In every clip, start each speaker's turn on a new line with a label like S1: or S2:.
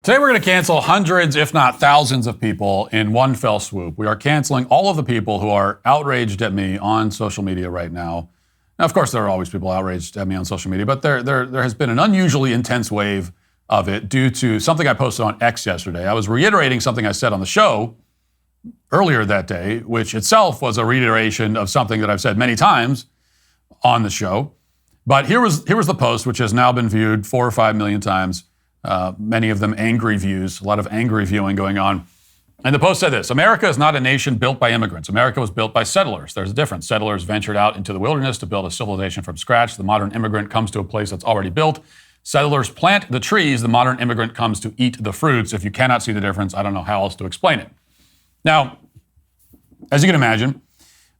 S1: Today we're going to cancel hundreds, if not thousands of people in one fell swoop. We are canceling all of the people who are outraged at me on social media right now. Now, of course, there are always people outraged at me on social media, but there has been an unusually intense wave of it due to something I posted on X yesterday. I was reiterating something I said on the show earlier that day, which itself was a reiteration of something that I've said many times on the show. But here was the post, which has now been viewed 4 or 5 million times. Many of them angry views, a lot of angry viewing going on. And the post said this: America is not a nation built by immigrants. America was built by settlers. There's a difference. Settlers ventured out into the wilderness to build a civilization from scratch. The modern immigrant comes to a place that's already built. Settlers plant the trees. The modern immigrant comes to eat the fruits. If you cannot see the difference, I don't know how else to explain it. Now, as you can imagine,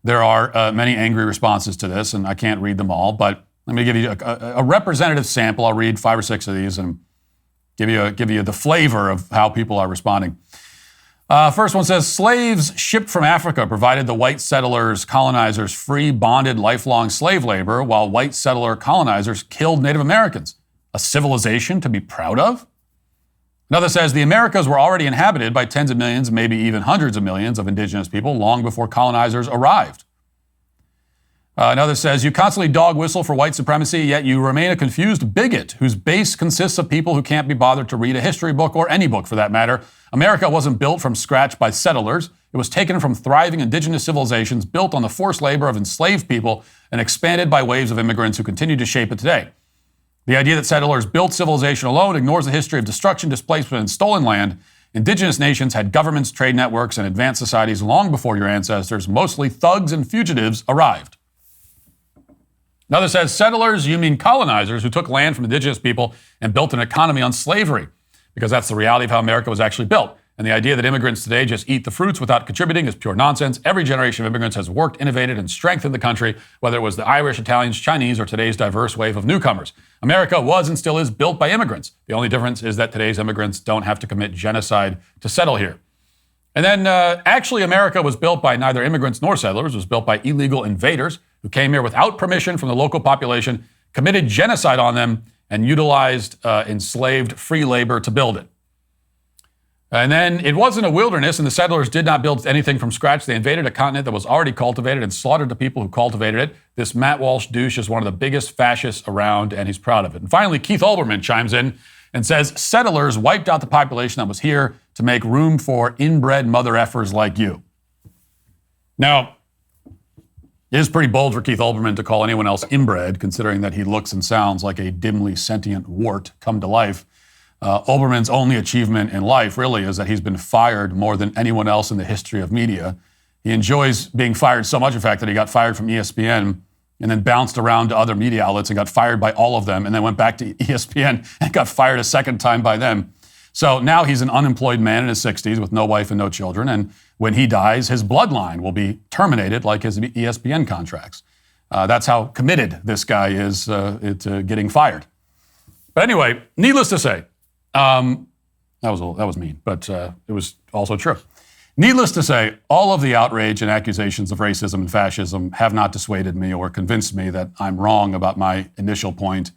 S1: there are many angry responses to this, and I can't read them all, but let me give you a representative sample. I'll read 5 or 6 of these and give you the flavor of how people are responding. First one says, slaves shipped from Africa provided the white settlers, colonizers, free, bonded, lifelong slave labor, while white settler colonizers killed Native Americans. A civilization to be proud of? Another says, the Americas were already inhabited by tens of millions, maybe even hundreds of millions of indigenous people long before colonizers arrived. Another says, you constantly dog whistle for white supremacy, yet you remain a confused bigot whose base consists of people who can't be bothered to read a history book or any book for that matter. America wasn't built from scratch by settlers. It was taken from thriving indigenous civilizations built on the forced labor of enslaved people and expanded by waves of immigrants who continue to shape it today. The idea that settlers built civilization alone ignores the history of destruction, displacement, and stolen land. Indigenous nations had governments, trade networks, and advanced societies long before your ancestors, mostly thugs and fugitives, arrived. Another says, settlers, you mean colonizers who took land from indigenous people and built an economy on slavery, because that's the reality of how America was actually built. And the idea that immigrants today just eat the fruits without contributing is pure nonsense. Every generation of immigrants has worked, innovated, and strengthened the country, whether it was the Irish, Italians, Chinese, or today's diverse wave of newcomers. America was and still is built by immigrants. The only difference is that today's immigrants don't have to commit genocide to settle here. And then, actually, America was built by neither immigrants nor settlers. It was built by illegal invaders who came here without permission from the local population, committed genocide on them, and utilized enslaved free labor to build it. And then it wasn't a wilderness, and the settlers did not build anything from scratch. They invaded a continent that was already cultivated and slaughtered the people who cultivated it. This Matt Walsh douche is one of the biggest fascists around, and he's proud of it. And finally, Keith Olbermann chimes in and says, settlers wiped out the population that was here to make room for inbred mother effers like you. Now, it is pretty bold for Keith Olbermann to call anyone else inbred, considering that he looks and sounds like a dimly sentient wart come to life. Olbermann's only achievement in life, really, is that he's been fired more than anyone else in the history of media. He enjoys being fired so much, in fact, that he got fired from ESPN and then bounced around to other media outlets and got fired by all of them, and then went back to ESPN and got fired a second time by them. So now he's an unemployed man in his 60s with no wife and no children, and when he dies, his bloodline will be terminated like his ESPN contracts. That's how committed this guy is to getting fired. But anyway, needless to say, that was mean, but it was also true. Needless to say, all of the outrage and accusations of racism and fascism have not dissuaded me or convinced me that I'm wrong about my initial point.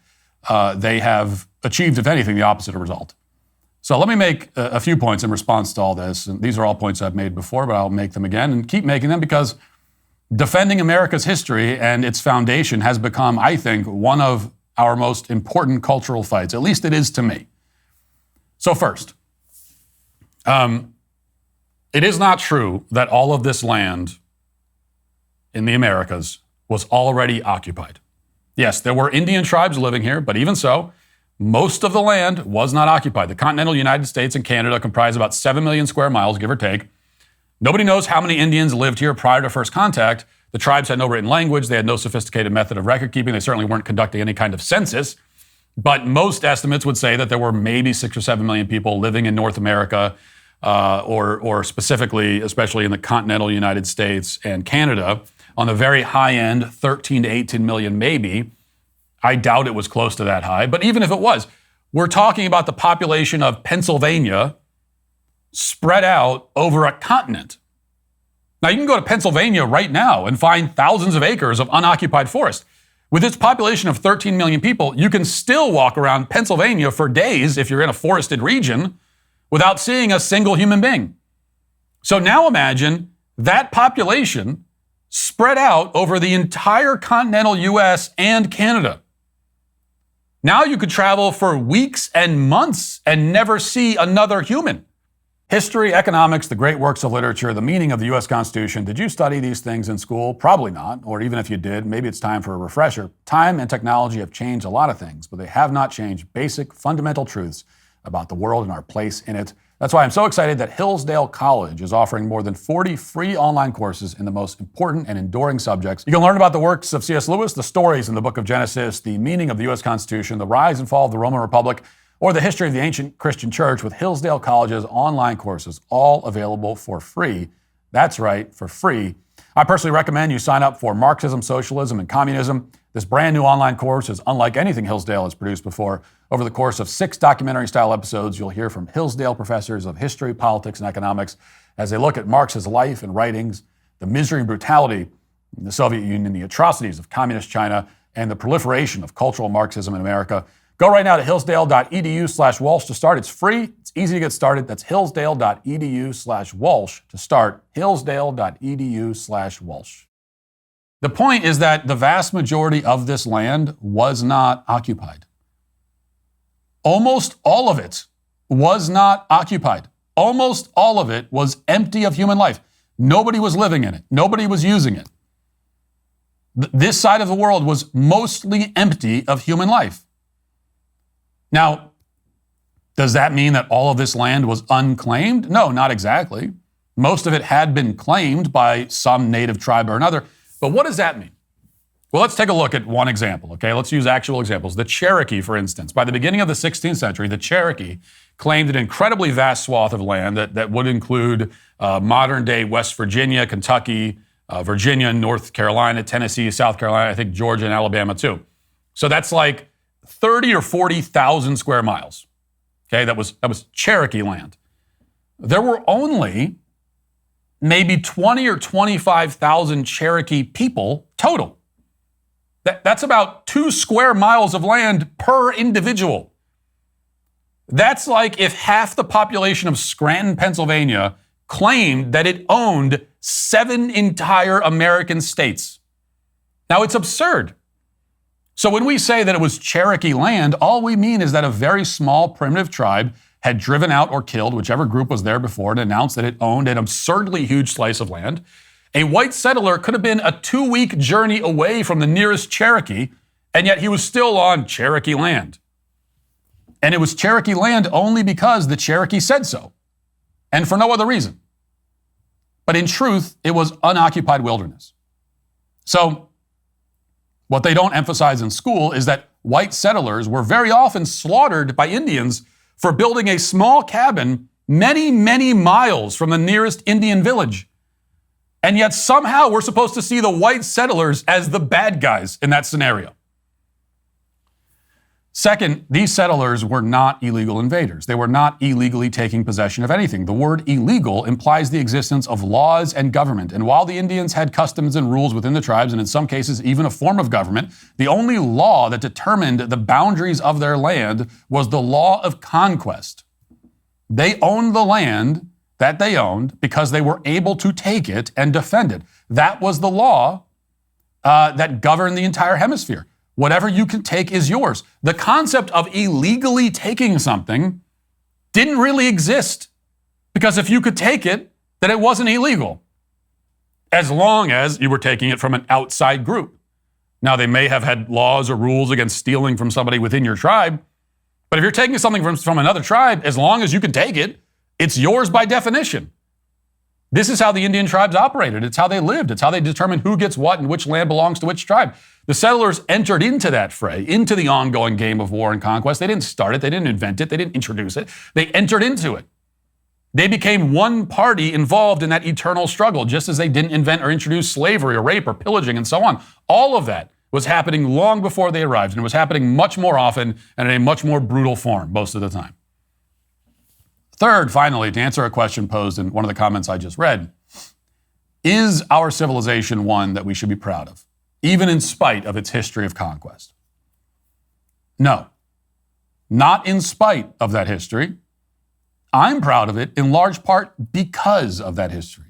S1: They have achieved, if anything, the opposite result. So let me make a few points in response to all this. And these are all points I've made before, but I'll make them again and keep making them because defending America's history and its foundation has become, I think, one of our most important cultural fights. At least it is to me. So first, it is not true that all of this land in the Americas was already occupied. Yes, there were Indian tribes living here, but even so, most of the land was not occupied. The continental United States and Canada comprise about 7 million square miles, give or take. Nobody knows how many Indians lived here prior to first contact. The tribes had no written language. They had no sophisticated method of record keeping. They certainly weren't conducting any kind of census. But most estimates would say that there were maybe 6 or 7 million people living in North America, or specifically, especially in the continental United States and Canada. On the very high end, 13 to 18 million maybe. I doubt it was close to that high. But even if it was, we're talking about the population of Pennsylvania spread out over a continent. Now, you can go to Pennsylvania right now and find thousands of acres of unoccupied forest. With its population of 13 million people, you can still walk around Pennsylvania for days if you're in a forested region without seeing a single human being. So now imagine that population spread out over the entire continental US and Canada. Now you could travel for weeks and months and never see another human. History, economics, the great works of literature, the meaning of the U.S. Constitution. Did you study these things in school? Probably not. Or even if you did, maybe it's time for a refresher. Time and technology have changed a lot of things, but they have not changed basic, fundamental truths about the world and our place in it. That's why I'm so excited that Hillsdale College is offering more than 40 free online courses in the most important and enduring subjects. You can learn about the works of C.S. Lewis, the stories in the book of Genesis, the meaning of the U.S. Constitution, the rise and fall of the Roman Republic, or the history of the ancient Christian church with Hillsdale College's online courses, all available for free. That's right, for free. I personally recommend you sign up for Marxism, Socialism, and Communism. This brand new online course is unlike anything Hillsdale has produced before. Over the course of 6 documentary-style episodes, you'll hear from Hillsdale professors of history, politics, and economics as they look at Marx's life and writings, the misery and brutality in the Soviet Union, the atrocities of communist China, and the proliferation of cultural Marxism in America. Go right now to hillsdale.edu/Walsh to start. It's free. It's easy to get started. That's hillsdale.edu/Walsh to start. hillsdale.edu/Walsh. The point is that the vast majority of this land was not occupied. Almost all of it was not occupied. Almost all of it was empty of human life. Nobody was living in it. Nobody was using it. This side of the world was mostly empty of human life. Now, does that mean that all of this land was unclaimed? No, not exactly. Most of it had been claimed by some native tribe or another. But what does that mean? Well, let's take a look at one example, okay? Let's use actual examples. The Cherokee, for instance. By the beginning of the 16th century, the Cherokee claimed an incredibly vast swath of land that would include modern-day West Virginia, Kentucky, Virginia, North Carolina, Tennessee, South Carolina, I think Georgia and Alabama too. So that's like 30 or 40,000 square miles. Okay, that was Cherokee land. There were only maybe 20 or 25,000 Cherokee people total. That's about 2 square miles of land per individual. That's like if half the population of Scranton, Pennsylvania claimed that it owned 7 entire American states. Now, it's absurd. So when we say that it was Cherokee land, all we mean is that a very small primitive tribe had driven out or killed whichever group was there before and announced that it owned an absurdly huge slice of land. A white settler could have been a 2-week journey away from the nearest Cherokee, and yet he was still on Cherokee land. And it was Cherokee land only because the Cherokee said so, and for no other reason. But in truth, it was unoccupied wilderness. So what they don't emphasize in school is that white settlers were very often slaughtered by Indians for building a small cabin many, many miles from the nearest Indian village. And yet somehow we're supposed to see the white settlers as the bad guys in that scenario. Second, these settlers were not illegal invaders. They were not illegally taking possession of anything. The word illegal implies the existence of laws and government. And while the Indians had customs and rules within the tribes, and in some cases even a form of government, the only law that determined the boundaries of their land was the law of conquest. They owned the land that they owned because they were able to take it and defend it. That was the law that governed the entire hemisphere. Whatever you can take is yours. The concept of illegally taking something didn't really exist, because if you could take it, then it wasn't illegal, as long as you were taking it from an outside group. Now, they may have had laws or rules against stealing from somebody within your tribe, but if you're taking something from another tribe, as long as you can take it, it's yours by definition. This is how the Indian tribes operated. It's how they lived. It's how they determined who gets what and which land belongs to which tribe. The settlers entered into that fray, into the ongoing game of war and conquest. They didn't start it. They didn't invent it. They didn't introduce it. They entered into it. They became one party involved in that eternal struggle, just as they didn't invent or introduce slavery or rape or pillaging and so on. All of that was happening long before they arrived, and it was happening much more often and in a much more brutal form most of the time. Third, finally, to answer a question posed in one of the comments I just read, is our civilization one that we should be proud of, even in spite of its history of conquest? No, not in spite of that history. I'm proud of it in large part because of that history.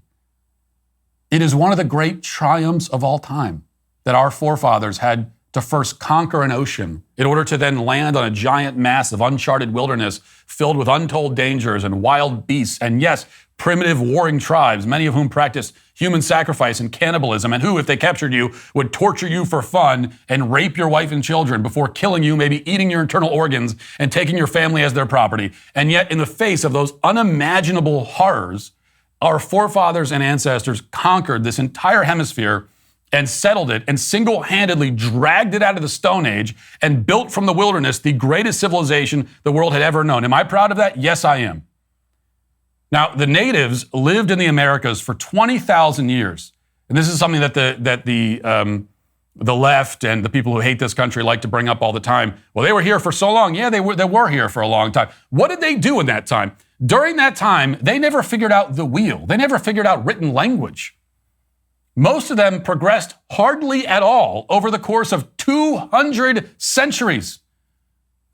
S1: It is one of the great triumphs of all time that our forefathers had to first conquer an ocean in order to then land on a giant mass of uncharted wilderness filled with untold dangers and wild beasts and, yes, primitive warring tribes, many of whom practiced human sacrifice and cannibalism, and who, if they captured you, would torture you for fun and rape your wife and children before killing you, maybe eating your internal organs and taking your family as their property. And yet, in the face of those unimaginable horrors, our forefathers and ancestors conquered this entire hemisphere and settled it and single-handedly dragged it out of the Stone Age and built from the wilderness the greatest civilization the world had ever known. Am I proud of that? Yes, I am. Now, the natives lived in the Americas for 20,000 years. And this is something that the left and the people who hate this country like to bring up all the time. Well, they were here for so long. Yeah, they were here for a long time. What did they do in that time? During that time, they never figured out the wheel. They never figured out written language. Most of them progressed hardly at all over the course of 200 centuries.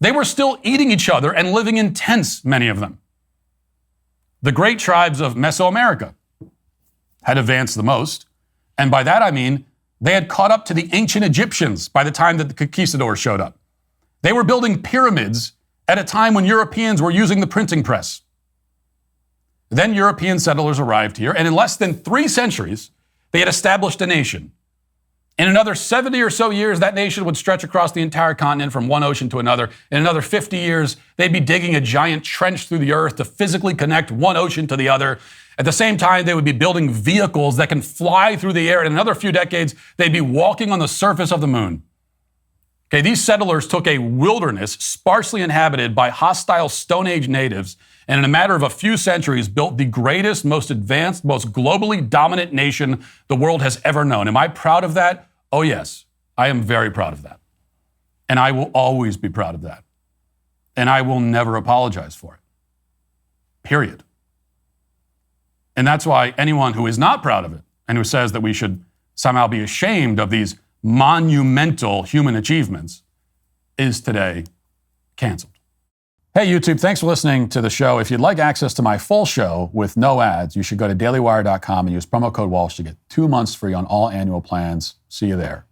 S1: They were still eating each other and living in tents, many of them. The great tribes of Mesoamerica had advanced the most, and by that I mean they had caught up to the ancient Egyptians by the time that the conquistadors showed up. They were building pyramids at a time when Europeans were using the printing press. Then European settlers arrived here, and in less than 3 centuries, they had established a nation. In another 70 or so years, that nation would stretch across the entire continent from one ocean to another. In another 50 years, they'd be digging a giant trench through the earth to physically connect one ocean to the other. At the same time, they would be building vehicles that can fly through the air. In another few decades, they'd be walking on the surface of the moon. Okay, these settlers took a wilderness sparsely inhabited by hostile Stone Age natives, and in a matter of a few centuries built the greatest, most advanced, most globally dominant nation the world has ever known. Am I proud of that? Oh, yes. I am very proud of that. And I will always be proud of that. And I will never apologize for it. Period. And that's why anyone who is not proud of it and who says that we should somehow be ashamed of these monumental human achievements is today canceled. Hey, YouTube, thanks for listening to the show. If you'd like access to my full show with no ads, you should go to dailywire.com and use promo code Walsh to get 2 months free on all annual plans. See you there.